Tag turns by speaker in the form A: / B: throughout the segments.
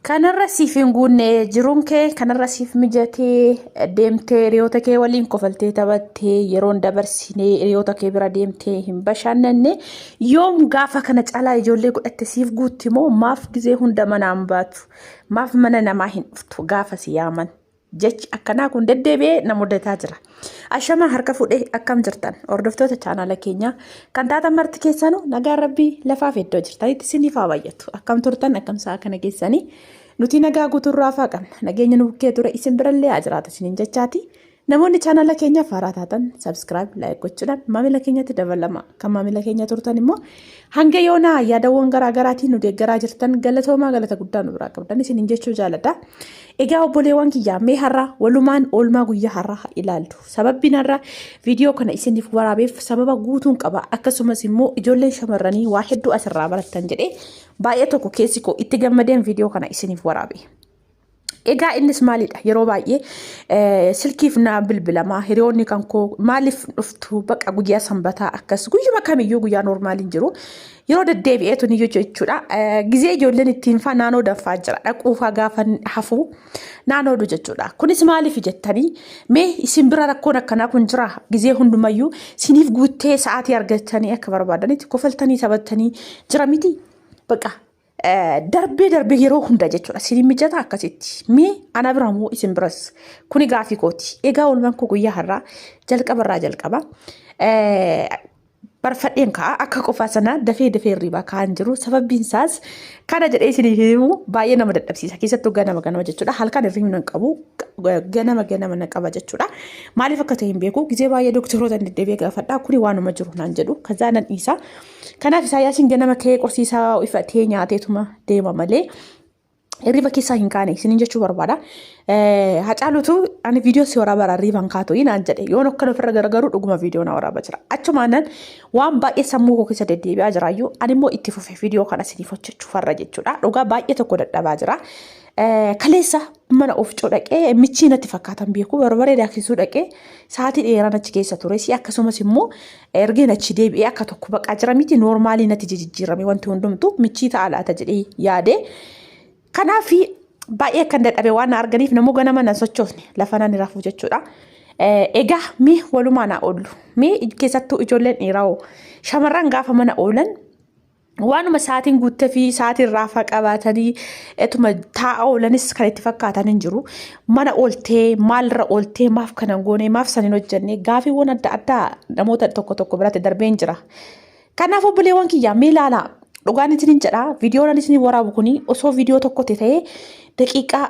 A: Kanarra siif hin guunne jiruun kee kanarra siif mijatee deemtee hiriyoota kee waliin kofaltee taphattee yeroon dabarsinee hiriyoota kee bira deemtee hin bashannanne yoom gaafa kana caalaa ijoollee godhatte siif guutti moo maaf gizee hunda manaan baatu maaf mana namaa hin dhuftu gaafa si yaaman jechi akkanaa kun deddeebi'ee na mudataa jira. Ashama harka fuudhee akkam jirtan hordoftoota chaanaala keenyaa kan taatan marti keessanuu nagaan rabbii lafaaf iddoo jirtanitti isiniif haa baay'atu akkam turtan akkam sa'a kana keessanii nuti nagaa guuturraa faa qabna nageenya nu bukkee ture isin birallee haa jiraatu isiniin jechaati. Namoonni chaanaala keenya faaraa taatan subscribe like gochuudhaan maamila keenyatti dabalama kan maamila keenya turtan immoo hanga yoonaa yaadawwan garaagaraatiin nu deeggaraa jirtan galatoomaa galata guddaa nu biraa qabdan isiniin jechuu jaaladha. Egaa obboleewwan kiyyaa mee har'a walumaan oolmaa guyyaa har'a ilaaltu sababbiin har'a viidiyoo kana isiniif waraabeef sababa guutuun qaba akkasumas immoo ijoolleen shamarranii waa hedduu asirraa barattan jedhee baay'ee tokko keessi koo itti gammadeen viidiyoo kana isiniif waraabe. Egaa innis maalidha yeroo baay'ee silkiif na bilbilamaa hiriyoonni kan koo maaliif dhuftu baqa guyyaa sanbataa akkas guyyuma kamiyyuu guyyaa normaaliin jiru yeroo deddeebi'eetu ni jechuudha. Gizee ijoolleen ittiin faa naannoo daffaa jira dhaquufaa gaafa hafuu naannoo jechuudha. Kunis maaliif jettanii mee isin bira rakkoon akkanaa kun jira gizee hundumayyuu siniif guuttee sa'aatii argatanii akka barbaadanitti kofaltanii taphattanii jira miti baqa. Darbee yeroo hunda jechuudha siniin mijata akkasitti mee ana biramoo isin biras kuni gaafii kooti. Egaa oolmaan koo guyyaa har'aa jalqaba barfadheen ka'a akka qofaa sana dafee hirribaa ka'an jiru sababbiin isaas kana jedhee isiniif himu baay'ee nama dadhabsiisa keessattuu ganama jechuudha halkan hirribni hin qabu ganama na qaba jechuudha. Maaliif akka ta'e hin beeku gizee baay'ee doktoroota deddeebi'ee gaafadhaa kuni waanuma jiru naan jedhu kazaa nan dhiisa. Kanaaf Isaayyaasiin ganama ka'ee qorsiisaa ifatee nyaateetuma deema malee hirriba keessaa hin kaane isiniin jechuu barbaada. Hacaalutu ani viidiyoo si waraabaa hirriban kaatu naan jedhe yoon akkana ofirra garagaru dhuguma viidiyoo na waraabaa jira. Achumaanan waan baay'ee sammuu koo keessa deddeebi'aa jiraayyuu ani immoo itti fufee viidiyoo kana isiniif hojjechuu farra jechuudha. Dhugaa baay'ee tokko dadhabaa jira. Kaleessa mana oofcoo dhaqee michii natti fakkaatan beeku barbaree daaksisuu dhaqee sa'aatii dheeraan achi keessa ture si akkasumas immoo ergeen achi deebi'ee akka tokko baqaa jira miti noormaalii natti jijjiirame wanti hundumtu michii ta'a laata jedhee yaade. Kanaaf baay'ee kan dadhabe waan arganiif namoo ganama nan sochoosne lafa nan rafuu jechuudha. Egaa mee walumaan haa oollu mee keessattuu ijoolleen dhiiraa shamarran gaafa mana oolan waanuma sa'aatiin guuttee fi sa'aatiin raafaa qabaatanii etuma taa'aa oolanis kan itti fakkaatan hin jiru. Mana ooltee maalirra ooltee maaf kanan goone maaf sanin hojjenne gaafiiwwan adda addaa namoota tokko biratti darbeen jira. Kanaaf obboleewwan kiyyaa mee ilaalaa dhugaan isiniin jedha viidiyoon isiniif waraabu kuni osoo viidiyoo tokkotti ta'ee daqiiqaa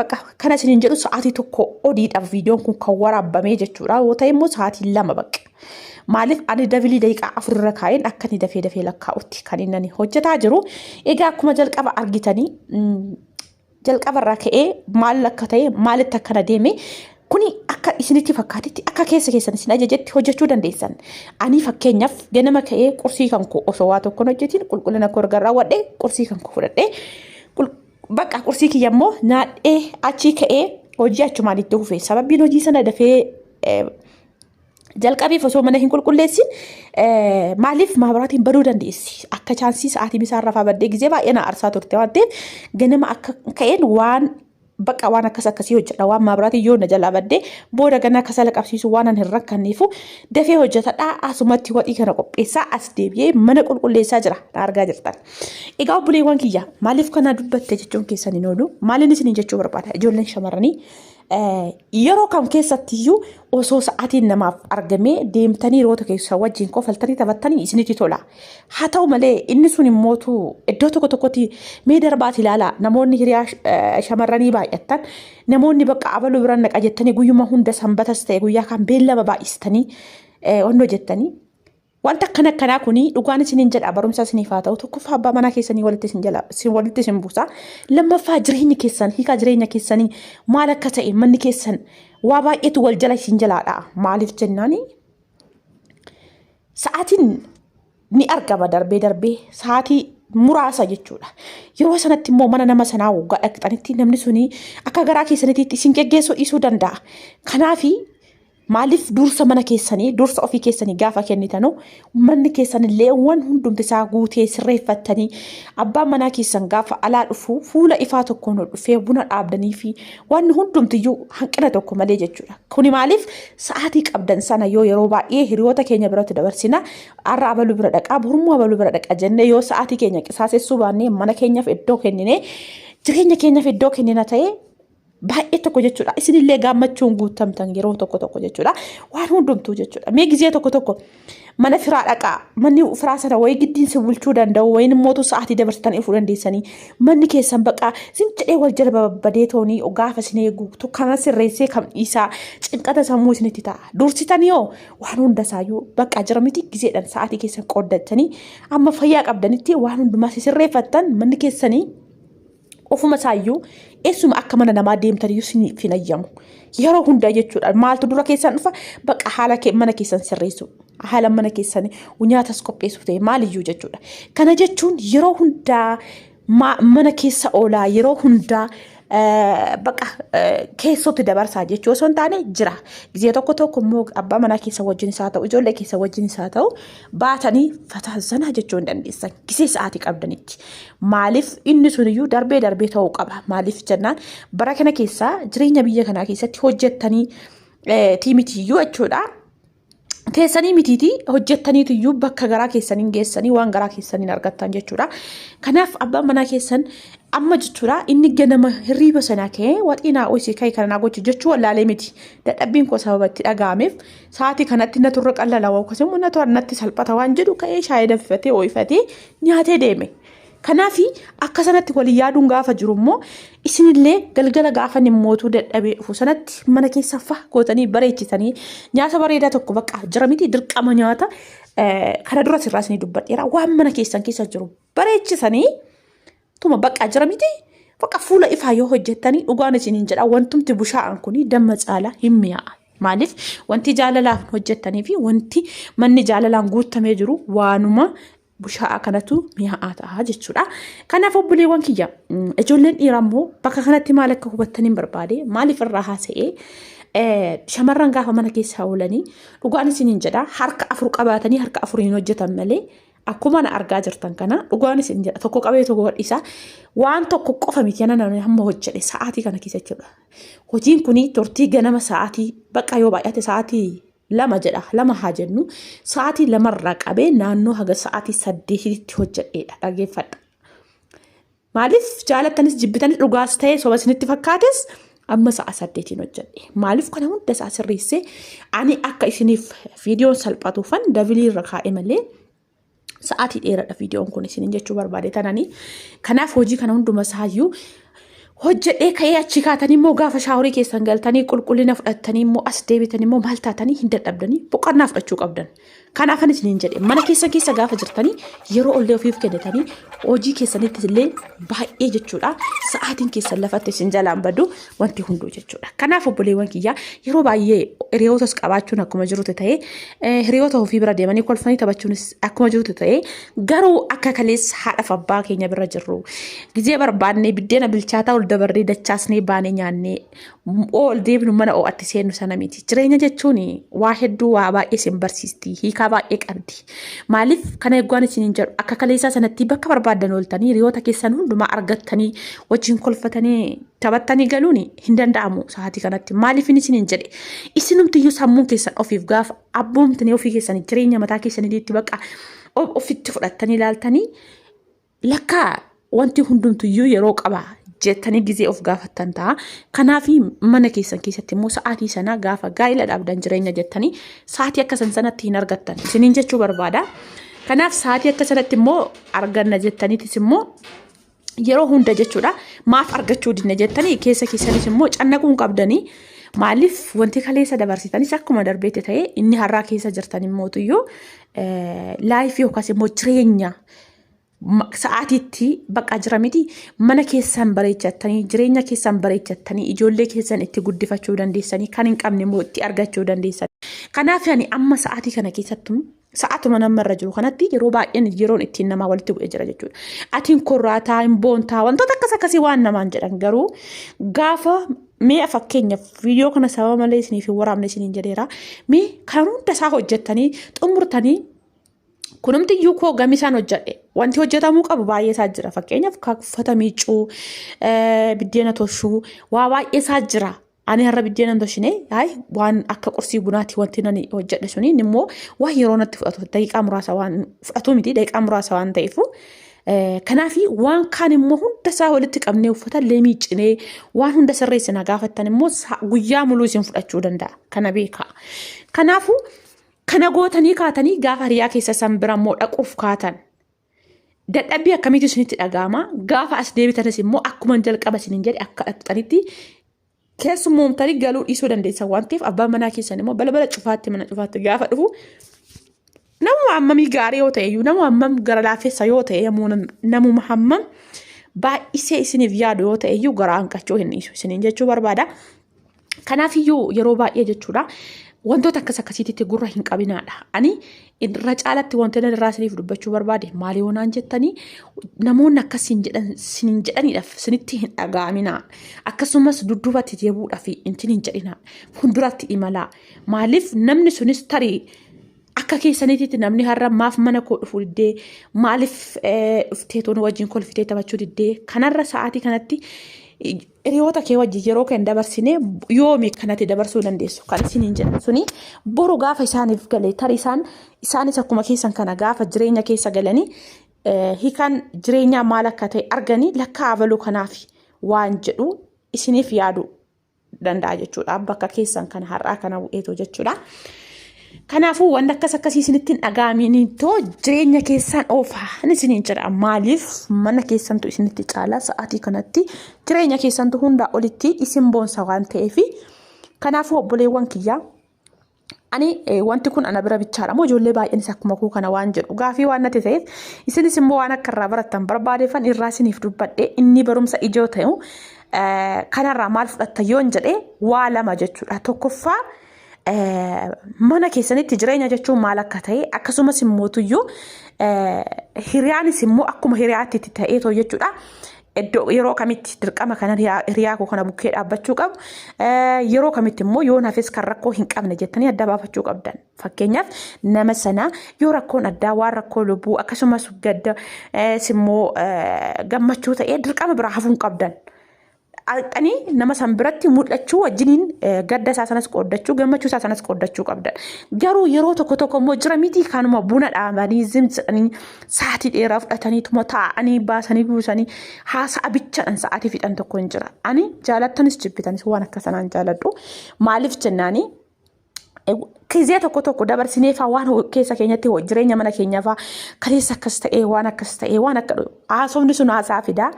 A: baqa kana isiniin jedhu sa'aatii tokko odiidhaaf viidiyoon kun kan waraabamee jechuudha. Yoo ta'e immoo sa'aatii 2 baqa. Maaliif ani dabilii daqiiqaa 4 irra kaa'een akka ni dafee lakkaa'utti kan inni hojjetaa jiru. Egaa akkuma jalqaba argitanii jalqabarraa ka'ee maal akka ta'e maalitti akkana deeme kuni akka isinitti fakkaatetti akka keessan isin ajajetti hojjechuu dandeessan. Ani fakkeenyaaf ganama ka'ee qursii kan koo osoo waa tokkoon hojjetiin qulqullina koo gargaaraa wadhee qursii kan koo fudhadhee baqa qursii kiyya immoo naadhee achii ka'ee hojii achumaan itti fufee sababbiin hojii sana dafee jalqabeef osoo mana hin qulqulleessin maaliif maabaraatiin baduu dandeessi akka chaansii sa'aatii bisaan rafaa baddee gizee baay'ee na aarsaa turte waan ta'eef ganama akka ka'een waan baqa waan akkasii hojjedha waan maabaraatiin yoo na jalaa baddee booda ganaa akka sala qabsiisu waan hin rakkanneefu dafee hojjetadhaa asumatti wadhii kana qopheessaa as deebi'ee mana qulqulleessaa jira na argaa jirtan. Egaa obboleewwan kiyya maaliif kana dubbatte jechuun keessan hin oolu maaliin isiniin jechuu barbaada ijoolleen shamarranii yeroo kam keessattiyyuu osoo sa'aatiin namaaf argamee deemtanii hiriyoota keessa wajjin kofaltanii taphattanii isinitti tola. Haa ta'u malee inni sun immootu iddoo tokkotti mee darbaati ilaala namoonni hiriyaa shamarranii baay'attan namoonni baqa abaluu biraan naqa jettanii guyyuma hunda sanbatas ta'e guyyaa kan beellama baay'istanii onnoo jettanii. Wanta akkanaa kuni dhugaan isiniin jedha barumsa isiniif haa ta'u tokkoffaa abbaa manaa keessanii walitti isin buusa. Lammaffaa jireenyi keessan hiika jireenya keessanii maal akka ta'e manni keessan waa baay'eetu wal jala isin jalaadha. Maaliif jennaani sa'aatiin ni argama darbee sa'aatii muraasa jechuudha. Yeroo sanatti immoo mana nama sanaa waggaa dhaqxanitti namni suni akka garaa keessanitti isin geggeessuu dhiisuu danda'a. Kanaafi maaliif dursa mana keessanii dursa ofii keessanii gaafa kennitanu manni keessanillee waan hundumti isaa guutee sirreeffattanii abbaan manaa keessan gaafa alaa dhufu fuula ifaa tokkoon dhufee buna dhaabdanii fi waan hundumtiyyuu hanqina tokko malee jechuudha. Kuni maaliif sa'aatii qabdan sana yeroo baay'ee hiriyoota keenya biratti dabarsina har'a abaluu bira dhaqaa burmoo abaluu bira dhaqaa jennee yoo sa'aatii keenya qisaasessuu baannee mana keenyaaf iddoo kennine jireenya keenyaaf iddoo kennina ta'ee baay'ee tokko jechuudha. Isinillee gammachuun guutamtan yeroo tokko jechuudha. Waan hundumtuu jechuudha. Mee gizee tokko mana firaa dhaqaa. Manni firaa sana wayii giddiin si bulchuu danda'u wayin mootu sa'aatii dabarsitan ifuu dandeessanii manni keessan baqa sin jedhee wal jala babbadee toonii gaafa isin eeguutu kana sirreessee kam dhiisaa cinqata sammuu isinitti ta'a. Dursitanii hoo waan hundasaayyuu baqa jira miti gizeedhaan sa'aatii keessan qooddatanii amma fayyaa qabdanitti waan hundumaa sirreeffattan manni keessanii ofuma saayyuu eessuma akka mana namaa deemtaniyyuu isiniif hin ayyamu. Yeroo hundaa jechuudha. Maaltu dura keessan dhufa baqa haala mana keessan sirreessu. Haala mana keessan nyaatas qopheessuuf ta'e maaliyyuu jechuudha. Kana jechuun yeroo hundaa mana keessa oolaa yeroo hundaa baqa keessotti dabarsaa jechuu osoo hin taane jira. Gizee tokko immoo abbaa manaa keessa wajjin isaa ta'u ijoollee keessa wajjin isaa ta'u baatanii fataazanaa jechuu hin dandeessan. Gizee sa'aatii qabdanitti. Maaliif inni suniyyuu darbee ta'uu qaba. Maaliif jennaan bara kana keessaa jireenya biyya kanaa keessatti hojjettanii tiimitiyyuu jechuudha. Teessanii mitiitii hojjettaniitiyyuu bakka garaa keessaniin geessanii waan garaa keessaniin argattan jechuudha. Kanaaf abbaan manaa keessan amma jechuudha inni ganama hirriiba sanaa ka'ee waxiinaa hoosii ka'ee kana gochuu jechuu wallaalee miti. Dadhabbiin koo sababa itti dhaga'ameef sa'aatii kanatti na turre qallalaa akkasumas na turre natti salphata waan jedhu ka'ee shaayii danfifatee ho'ifatee nyaatee deeme. Kanaafi akka sanatti walii yaaduun gaafa jiru immoo isinillee galgala gaafa nimmootuu dadhabee dhufu sanatti mana keessa faa gootanii bareechisanii nyaata bareedaa tokko baqa jira miti dirqama nyaata kana dura sirraa isinii dubbadheera waan mana keessan keessa jiru bareechisanii tuma baqa jira miti baqa fuula ifaa yoo hojjettanii dhugaan isiniin jedha wantumti bushaa'an kuni damma caalaa hin mi'aa'a. Maaliif wanti jaalalaan hojjettanii fi wanti manni jaalalaan guutamee jiru waanuma bushaa'aa kanatu mi'aa'aa ta'a jechuudha. Kanaaf obboleewwan kiyya ijoolleen dhiiraa immoo bakka kanatti maal akka hubattaniin barbaade maaliif irraa haasa'ee shamarran gaafa mana keessaa oolanii dhugaan isiniin jedha harka afur qabaatanii harka afuriin hojjetan malee akkuma na argaa jirtan kana dhugaan isin jedha tokko qabee tokko gadhiisa waan tokko qofa miti yana namni hamma hojjedhe sa'aatii kana keessatti hojiin kuni turtii ganama sa'aatii baqa yoo baay'ate sa'aatii lama jedha lama haa jennu sa'aatii lamarraa qabee naannoo haga sa'aatii 8tti hojjedheedha dhageeffadha. Maaliif jaalattanis jibbitanis dhugaas ta'ee soba isinitti fakkaates amma sa'a 8tiin hojjedhe. Maaliif kana hunda isaa sirreessee ani akka isiniif viidiyoon salphatuufan dabilii irra kaa'e malee sa'aatii dheeraadha viidiyoon kun isiniin jechuu barbaade tananii. Kanaaf hojii kana hunduma isaayyuu hojjedhee ka'ee achi kaatanii immoo gaafa shaaworii keessan galtanii qulqullina fudhattanii immoo as deebitanii immoo maal taatanii hin dadhabdanii boqonnaa fudhachuu qabdan. Kanaafan isiniin jedhe mana keessa gaafa jirtanii yeroo ollee ofiif kennitanii hojii keessanitti illee baay'ee jechuudha. Sa'aatiin keessan lafatti isin jalaan badu wanti hunduu jechuudha. Kanaaf obboleewwan kiyyaa yeroo baay'ee hiriyootas qabaachuun akkuma jirutti ta'ee hiriyoota ofii bira deemanii kolfanii taphachuunis akkuma jirutti ta'ee garuu akka kaleessa haadhaaf abbaa keenya bira jirru gizee barbaannee biddeena bilchaataa ol dabarree dachaasnee baanee nyaannee ol deebinu mana o'atti seennu sana miti. Jireenya jechuun waa hedduu waa baay'ee isin barsiisti. Hiikaa baay'ee qabdi. Maaliif kana eeggaan isiniin jedhu akka kaleessaa sanatti bakka barbaadan ooltanii hiriyoota keessan hundumaa argattanii wajjin kolfatanii taphattanii galuun hin danda'amu sa'aatii kanatti. Maaliif isiniin jedhe isinumtiyyuu sammuun keessan ofiif gaafa abboomtanii ofii keessanii jireenya mataa keessaniitti bakka ofitti fudhattanii ilaaltanii lakkaa wanti hundumtuyyuu yeroo qaba. Jettanii gizee of gaafattan ta'a. Kanaaf mana keessan keessatti immoo sa'aatii sana gaafa gaa'ila dhaabdan jireenya jettanii sa'aatii akka sanatti hin argattan. Isiniin jechuu barbaada. Kanaaf sa'aatii akka sanatti immoo arganna jettaniitis immoo yeroo hunda jechuudha. Maaf argachuu dinne jettanii keessa keessanis immoo cannaquun qabdanii maaliif wanti kaleessa dabarsitanis akkuma darbeetti ta'ee inni har'aa keessa jirtan immootuyyuu laayifii yookaas immoo jireenya sa'aatiitti baqa jira miti mana keessan bareechattanii jireenya keessan bareechattanii ijoollee keessan itti guddifachuu dandeessanii kan hin qabne immoo itti argachuu dandeessan. Kanaaf ani amma sa'aatii kana keessattuu sa'aatuma namarra jiru kanatti yeroo baay'een yeroon ittiin namaa walitti bu'ee jira jechuudha. Atiin korraataa hin boontaa wantoota akkasii waan namaan jedhan garuu gaafa mee fakkeenyaaf viidiyoo kana sababa malee isiniif hin waraabne isiniin jedheera. Mee kan hunda isaa hojjettanii xumurtanii kunumti iyyuu koo gamisaan hojjedhe wanti hojjetamuu qabu baay'ee isaa jira. Fakkeenyaaf uffata miicuu, biddeena toshuu waa baay'ee isaa jira. Ani har'a biddeena toshine waan akka qursii bunaatti wanti nani hojjedhe suni immoo waa yeroo natti fudhatu daqiiqaa muraasa waan fudhatu miti daqiiqaa muraasa waan ta'eefu. Kanaafi waan kaan immoo hunda isaa walitti qabnee uffata illee miiccinee waan hunda sirreessina gaafattan immoo guyyaa muluu isin fudhachuu danda'a. Kana beekaa. Kanaafuu kana gootanii kaatanii gaafa hiriyaa keessa san bira immoo dhaquuf kaatan. Dadhabbii akkamitti isinitti dhaga'ama. Gaafa as deebitanis immoo akkuma jalqaba isiniin jedhe akka dhaqxanitti keessummoomtanii galuu dhiisuu dandeessan waan ta'eef abbaan manaa keessan immoo balbala cufaatti mana cufaatti gaafa dhufu namuma hammamii gaarii yoo ta'e iyyuu namuma hammam gara laafessa yoo ta'e namuma hammam baay'isee isiniif yaadu yoo ta'e iyyuu gara hanqachuu hin dhiisu isiniin jechuu barbaada. Kanaaf iyyuu yeroo baay'ee jechuudha wantoota akkasiitti gurra hin qabinaadha. Ani irra caalatti wantoota irraa isiniif dubbachuu barbaade maali yoonaan jettanii namoonni akkasiin jedhaniidhaaf isinitti hin dhaga'aminaa. Akkasumas dudduubatti deebuudhaaf hin jedhinaa. Fuulduratti imalaa. Maaliif namni sunis tarii akka keessanitti namni har'a maaf mana koo dhufuu diddee maaliif dhufteetoon wajjin kolfitee taphachuu diddee kanarra sa'aatii kanatti hiriyoota kee wajjin yeroo kan dabarsine yoomi kanatti dabarsuu dandeessu kan isiniin jedhan suni boru gaafa isaaniif galee tarii isaanis akkuma keessan kana gaafa jireenya keessa galanii hiikan jireenyaa maal akka ta'e arganii lakkaa abaluu kanaaf waan jedhu isiniif yaadu danda'a jechuudha. Bakka keessan kana har'aa kana bu'eetu jechuudha. Kanaafuu wanta akkasii isinitti hin dhaga'aminitoo jireenya keessan oofaa isiniin jedha. Maaliif mana keessantu isinitti caala sa'aatii kanatti jireenya keessantu hundaa olitti isin boonsa waan ta'eef. Kanaafuu obboleewwan kiyyaa ani wanti kun ana bira bichaadha moo ijoollee baay'eenis akkuma kuu kana waan jedhu gaafii waan natti ta'eef isinis immoo waan akka irraa barattan barbaadeeffan irraa isiniif dubbadhe inni barumsa ijoo ta'u kanarraa maal fudhatta yoon jedhe waa lama jechuudha. Tokkoffaa mana keessanitti jireenya jechuun maal akka ta'e akkasumas immoo tuyyuu hiriyaanis immoo akkuma hiriyaatti ta'eetoo jechuudha. Yeroo kamitti dirqama kana hiriyaa koo kana bukkee dhaabbachuu qabu yeroo kamitti immoo yoo nafis kan rakkoo hin qabne jettanii adda baafachuu qabdan. Fakkeenyaaf nama sana yoo rakkoon addaa waan rakkoo lubbuu akkasumas gadda immoo gammachuu ta'ee dirqama biraa hafuu hin qabdan. Alqanii nama san biratti mul'achuu wajjiniin gadda isaa sanas qooddachuu gammachuu isaa sanas qooddachuu qabdan. Garuu yeroo tokko immoo jira miti kanuma buna dhaabanii zimsanii sa'aatii dheeraa fudhatanii tuma taa'anii baasanii buusanii haasa'a bichaan sa'aatii fixan tokko hin jira. Ani jaalattanis jibbitanis waan akka sanaan jaaladhu. Maaliif jennaanii kizee tokko dabarsineefaa waan keessa keenyatti jireenya mana keenyaafaa kaleessa akkas ta'ee waan akka haasofni sun haasaa fidaa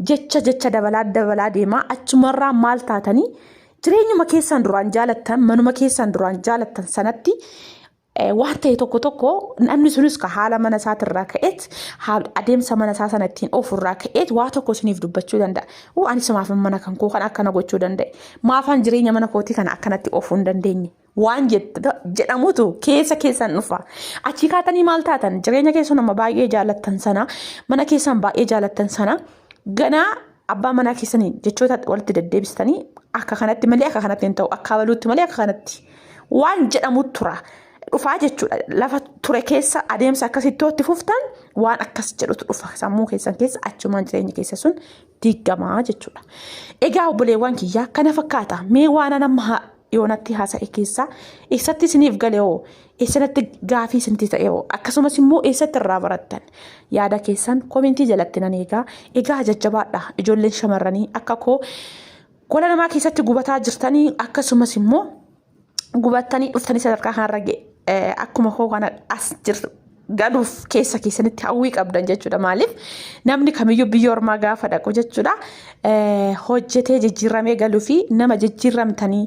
A: jecha dabalaa deemaa achumarraa maal taatanii jireenyuma keessan duraan jaalattan manuma keessan duraan jaalattan sanatti waan ta'e tokko namni sunis ka haala mana isaatirraa ka'eet adeemsa mana isaa sana ittiin ofirraa ka'eet waa tokko isiniif dubbachuu danda'a. Anis maaf mana kan koo kan akkana gochuu danda'e maafaan jireenya mana kootii kana akkanatti ofuu hin dandeenye. Waan jedhamutu keessan dhufa. Achi kaatanii maal taatan jireenya keessan nama baay'ee jaalattan sana mana keessan baay'ee jaalattan sana ganaa abbaa manaa keessanii jechoota walitti deddeebistanii akka kanatti malee akka kanatti hin ta'u akka baluutti malee akka kanatti waan jedhamu tura. Dhufaa jechuudha lafa ture keessa adeemsa akkasitti itti fuftan waan akkas jedhutu dhufa sammuu keessan keessa achumaan jireenya keessa sun diigamaa jechuudha. Egaa obboleewwan kiyyaa kana fakkaata mee waan nama yoonatti haasa'e keessa eessatti isiniif galee eessatti gaafii isinitti ta'e akkasumas immoo eessatti irraa barattan yaada keessan koomentii jalatti nan egaa jajjabaadha ijoolleen shamarranii akka koo gola namaa keessatti gubataa jirtanii akkasumas immoo gubattanii dhuftanii sadarkaa kanarra akkuma koo kana as jirtu galuuf keessa keessanitti hawwii qabdan jechuudha. Maaliif namni kamiyyuu biyya ormaa gaafa dhaqu jechuudha hojjetee jijjiiramee galuu fi nama jijjiiramtanii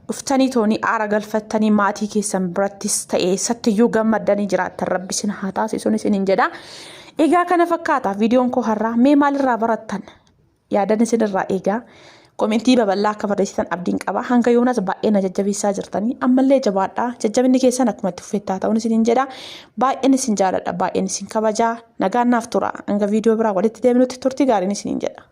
A: dhuftanii toonii aara galfattanii maatii keessan birattis ta'ee sattiyyuu gammaddanii jiraattan rabbisin haa taasisuun isiniin jedha. Egaa kana fakkaata viidiyoon koo har'aa mee maalirraa barattan yaadan isinirraa eegaa koomentii babal'aa akka barreessitan abdiin qaba. Hanga yoonas baay'ee na jajjabeessaa jirtanii ammallee jabaadhaa jajjabinni keessan akkuma itti fufeettaa ta'uun isiniin jedha. Baay'een isin jaaladha baay'een isin kabajaa nagaan naaf tura hanga viidiyoo biraa walitti deebinutti turtii gaariin isiniin jedha.